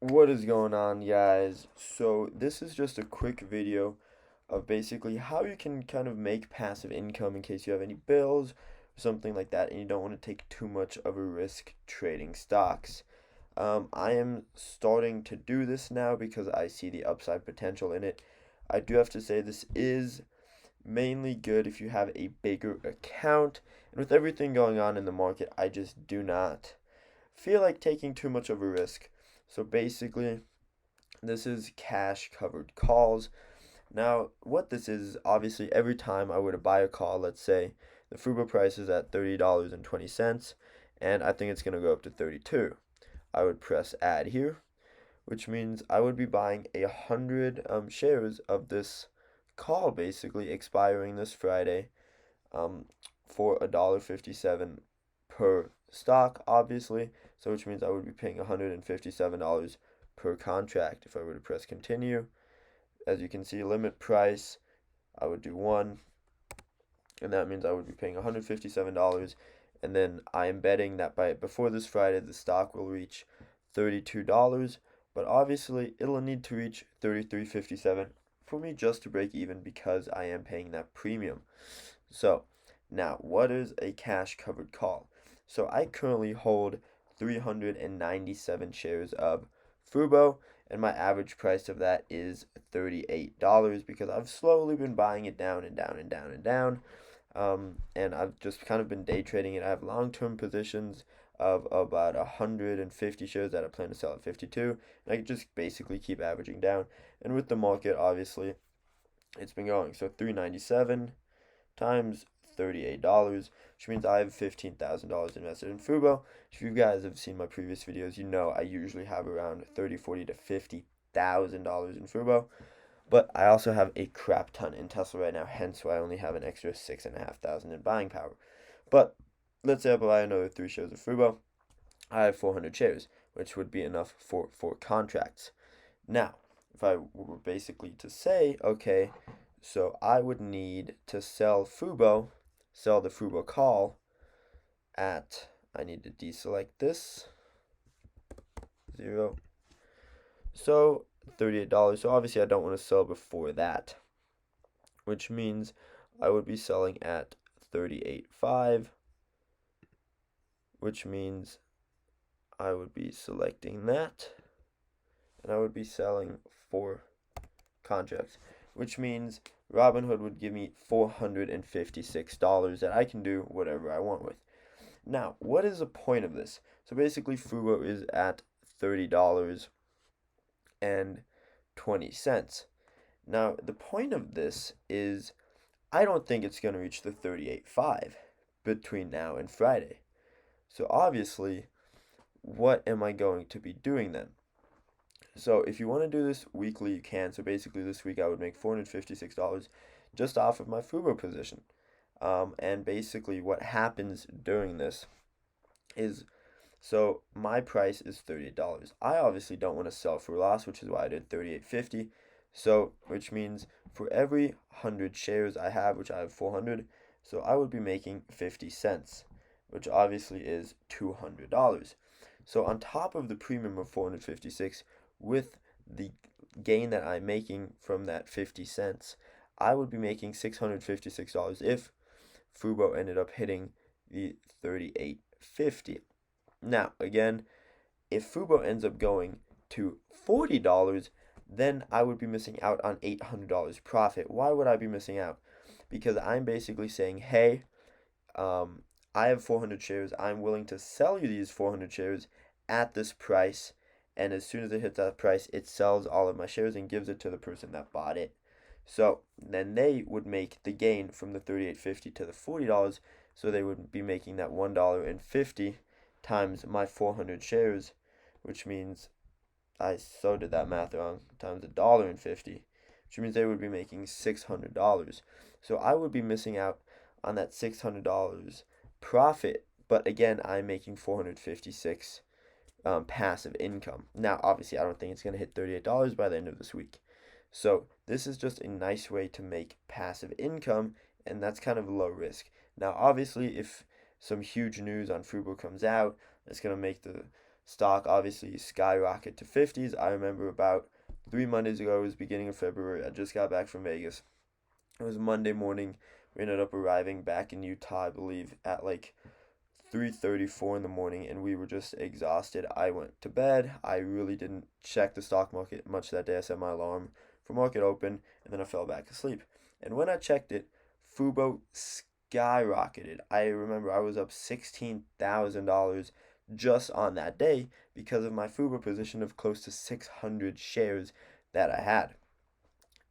What is going on, guys? So, this is just a quick video of basically how you can kind of make passive income in case you have any bills or something like that and you don't want to take too much of a risk trading stocks. I am starting to do this now because I see the upside potential in it. I do have to say this is mainly good if you have a bigger account, and with everything going on in the market, I just do not feel like taking too much of a risk. So basically, this is cash covered calls. Now, what this is obviously every time I were to buy a call, let's say the Fubo price is at $30.20, and I think it's going to go up to 32. I would press add here, which means I would be buying 100 shares of this call basically expiring this Friday um, for $1.57 per stock, obviously. So which means I would be paying $157 per contract if I were to press continue. As you can see, limit price, I would do 1, and that means I would be paying $157. And then I am betting that by before this Friday, the stock will reach $32. But obviously, it'll need to reach 33.57 for me just to break even because I am paying that premium. So, now, what is a cash covered call? So, I currently hold 397 shares of Fubo, and my average price of that is $38 because I've slowly been buying it down and down and down and down. And I've just kind of been day trading it. I have long term positions of about 150 shares that I plan to sell at 52, and I can just basically keep averaging down. And with the market, obviously, it's been going. So 397 times $38, which means I have $15,000 invested in Fubo. If you guys have seen my previous videos, you know I usually have around 30, 40 to $50,000 in Fubo. But I also have a crap ton in Tesla right now, hence why I only have an extra 6,500 in buying power. But let's say I buy another 3 shares of Fubo. I have 400 shares, which would be enough for 4 contracts. Now, if I were basically to say, okay, so I would need to sell the Fubo call at, I need to deselect this, 0. So $38. So obviously I don't want to sell before that, which means I would be selling at 38.5, which means I would be selecting that, and I would be selling 4 contracts, which means Robinhood would give me $456 that I can do whatever I want with. Now, what is the point of this? So basically, Fubo is at $30.20. Now, the point of this is I don't think it's going to reach the 38.5 between now and Friday. So obviously, what am I going to be doing then? So if you want to do this weekly, you can. So basically, this week I would make $456 just off of my Fubo position. And basically, what happens during this is so my price is $38. I obviously don't want to sell for a loss, which is why I did 38.50. So which means for every 100 shares I have, which I have 400, so I would be making 50 cents, which obviously is $200. So on top of the premium of 456, with the gain that I'm making from that 50 cents, I would be making $656 if Fubo ended up hitting the 38.50. Now, again, if Fubo ends up going to $40, then I would be missing out on $800 profit. Why would I be missing out? Because I'm basically saying, hey, I have 400 shares. I'm willing to sell you these 400 shares at this price. And as soon as it hits that price, it sells all of my shares and gives it to the person that bought it. So then they would make the gain from the 38.50 to the $40. So they would be making that $1.50 times my 400 shares, which means I so did that math wrong, times $1.50, which means they would be making $600. So I would be missing out on that $600 profit, but again, I'm making 456 passive income. Now, obviously, I don't think it's going to hit $38 by the end of this week. So this is just a nice way to make passive income, and that's kind of low risk. Now, obviously, if some huge news on Fubo comes out, it's going to make the stock obviously skyrocket to 50s. I remember about 3 Mondays ago, it was beginning of February. I just got back from Vegas. It was Monday morning. We ended up arriving back in Utah, I believe, at like 3:34 in the morning, and we were just exhausted. I went to bed. I really didn't check the stock market much that day. I set my alarm for market open, and then I fell back asleep. And when I checked it, Fubo skyrocketed. I remember I was up $16,000 just on that day because of my Fubo position of close to 600 shares that I had.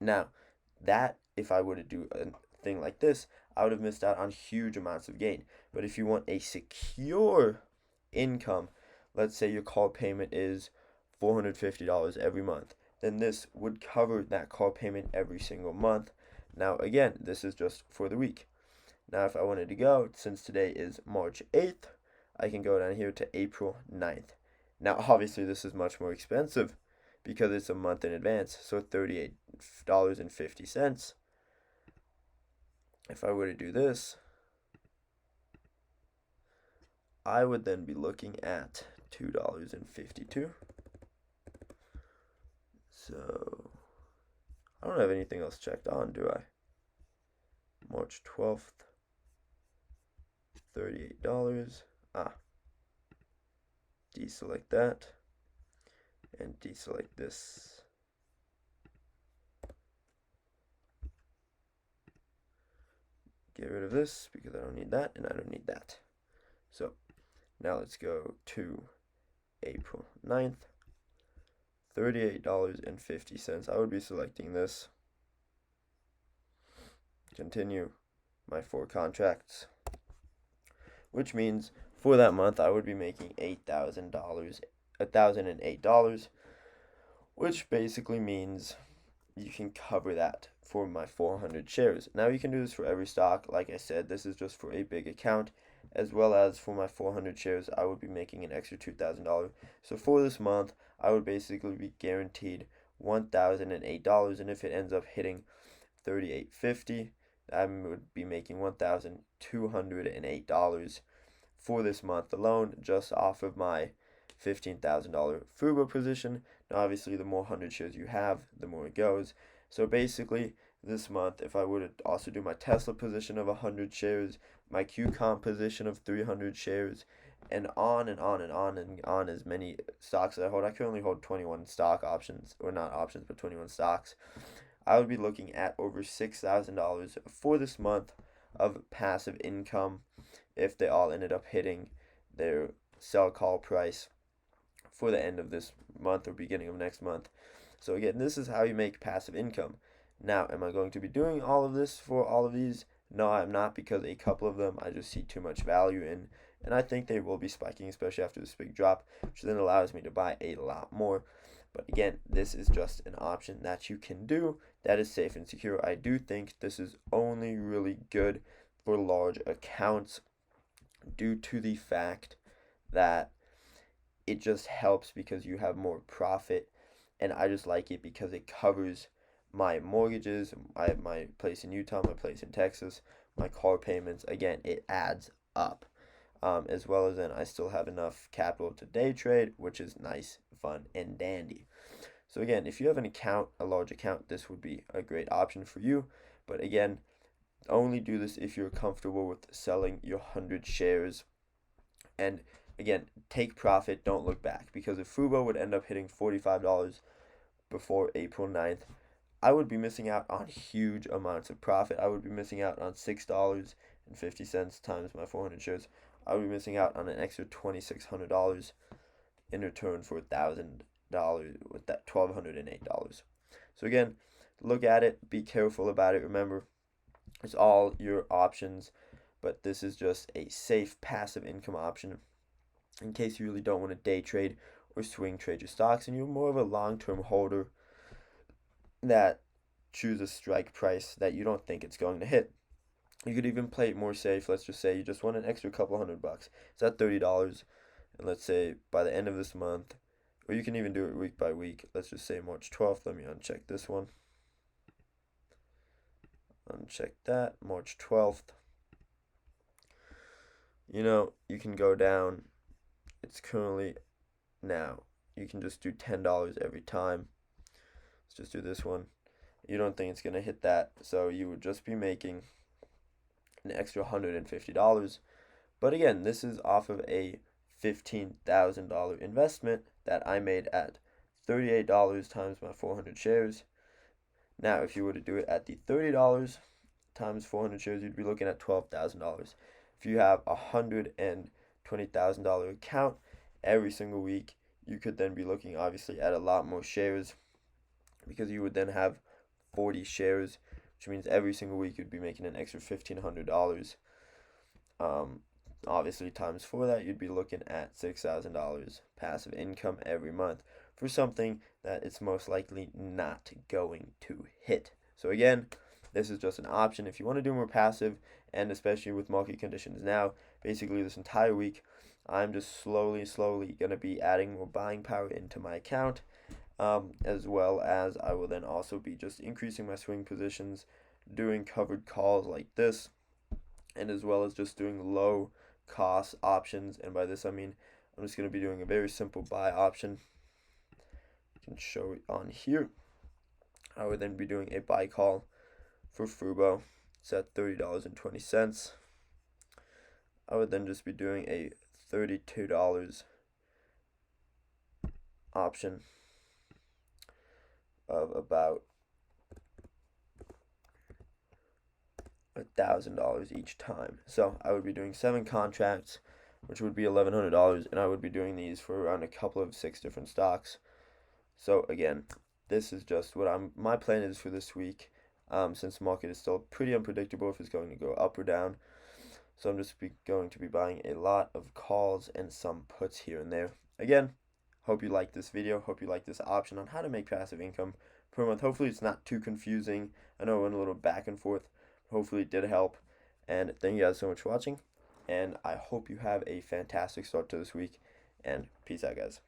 Now, that if I were to do a thing like this, I would have missed out on huge amounts of gain. But if you want a secure income, let's say your car payment is $450 every month, then this would cover that car payment every single month. Now, again, this is just for the week. Now, if I wanted to go, since today is March 8th, I can go down here to April 9th. Now, obviously, this is much more expensive because it's a month in advance, so $38.50. If I were to do this, I would then be looking at $2.52. So, I don't have anything else checked on, do I? March 12th, $38. Deselect that, and deselect this. Get rid of this because I don't need that, and I don't need that. So, now let's go to April 9th, $38.50. I would be selecting this. Continue my 4 contracts, which means for that month I would be making $1,008, which basically means you can cover that for my 400 shares. Now you can do this for every stock. Like I said, this is just for a big account, as well as for my 400 shares, I would be making an extra $2,000. So for this month, I would basically be guaranteed $1,008, and if it ends up hitting 38.50, I would be making $1,208 for this month alone, just off of my $15,000 Fubo position. Now, obviously, the more 100 shares you have, the more it goes. So basically, this month, if I were to also do my Tesla position of 100 shares, my QCOM position of 300 shares, and on and on and on and on as many stocks that I hold. I currently hold 21 stock options, or not options, but 21 stocks. I would be looking at over $6,000 for this month of passive income if they all ended up hitting their sell call price for the end of this month or beginning of next month. So again, this is how you make passive income. Now, am I going to be doing all of this for all of these? No, I'm not, because a couple of them I just see too much value in, and I think they will be spiking, especially after this big drop, which then allows me to buy a lot more. But again, this is just an option that you can do that is safe and secure. I do think this is only really good for large accounts due to the fact that it just helps because you have more profit, and I just like it because it covers my mortgages. I have my place in Utah, my place in Texas, my car payments. Again, it adds up. As well as then I still have enough capital to day trade, which is nice, fun, and dandy. So again, if you have an account, a large account, this would be a great option for you. But again, only do this if you're comfortable with selling your 100 shares. And again, take profit, don't look back. Because if Fubo would end up hitting $45 before April 9th, I would be missing out on huge amounts of profit. I would be missing out on $6.50 times my 400 shares. I would be missing out on an extra $2,600 in return for $1,000 with that $1,208. So again, look at it, be careful about it. Remember, it's all your options, but this is just a safe passive income option in case you really don't want to day trade or swing trade your stocks and you're more of a long-term holder that choose a strike price that you don't think it's going to hit. You could even play it more safe. Let's just say you just want an extra couple $100. It's at $30, and let's say by the end of this month, or you can even do it week by week. Let's just say March 12th. Let me uncheck this one. Uncheck that. March 12th. You can go down. It's currently Now, you can just do $10 every time. Let's just do this one. You don't think it's going to hit that, so you would just be making an extra $150. But again, this is off of a $15,000 investment that I made at $38 times my 400 shares. Now, if you were to do it at the $30 times 400 shares, you'd be looking at $12,000. If you have a $120,000 account every single week, you could then be looking obviously at a lot more shares, because you would then have 40 shares, which means every single week you'd be making an extra $1,500. Obviously, times for that, you'd be looking at $6,000 passive income every month for something that it's most likely not going to hit. So again, this is just an option if you want to do more passive, and especially with market conditions now. Basically, this entire week, I'm just slowly going to be adding more buying power into my account, as well as I will then also be just increasing my swing positions, doing covered calls like this, and as well as just doing low cost options. And by this I mean I'm just going to be doing a very simple buy option. You can show it on here. I would then be doing a buy call for Fubo. It's at $30.20. I would then just be doing a $32 option of about $1,000 each time. So I would be doing 7 contracts, which would be $1,100, and I would be doing these for around a couple of 6 different stocks. So again, this is just what my plan is for this week, since the market is still pretty unpredictable if it's going to go up or down. So I'm just going to be buying a lot of calls and some puts here and there. Again, hope you like this video. Hope you like this option on how to make passive income per month. Hopefully it's not too confusing. I know I went a little back and forth. Hopefully it did help. And thank you guys so much for watching. And I hope you have a fantastic start to this week. And peace out, guys.